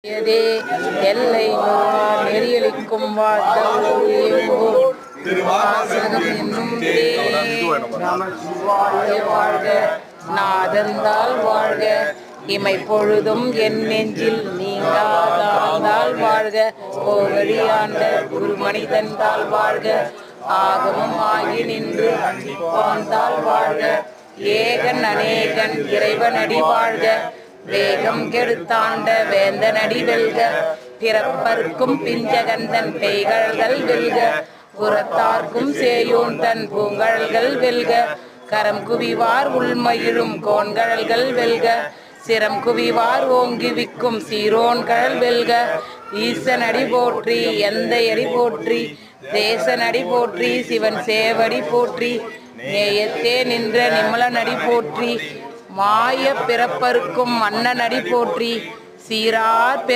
எல்லை நெறியளிக்கும் வாழ்க நாதந்தால் வாழ்க இமை பொழுதும் என் நெஞ்சில் நீங்காதால் வாழ்க கோவழியாண்ட குருமணிதந்தால் வாழ்க ஆகமும் ஆகி நின்று வாழ்ந்தால் வாழ்க ஏகன் அநேகன் இறைவனடி வாழ்க வேகம் கெடுத்தாண்ட வேந்தனடி வெல்க பிறப்பர்க்கும் பிஞ்சகந்தன் பெய்கழல்கள் வெல்க புறத்தார்க்கும் சேயோன் தன் பூங்கழல்கள் வெல்க கரம் குவிவார் உள்மயிலும் கோண்கழல்கள் வெல்க சிரம் குவிவார் ஓங்கி விக்கும் சீரோன்கழல் வெல்க ஈசனடி போற்றி எந்த அடி போற்றி தேசனடி போற்றி சிவன் சேவடி போற்றி நேயத்தே நின்ற நிமலனடி போற்றி மாய பிறப்பருக்கும் மன்னனடி போற்றி சீரார் பெரு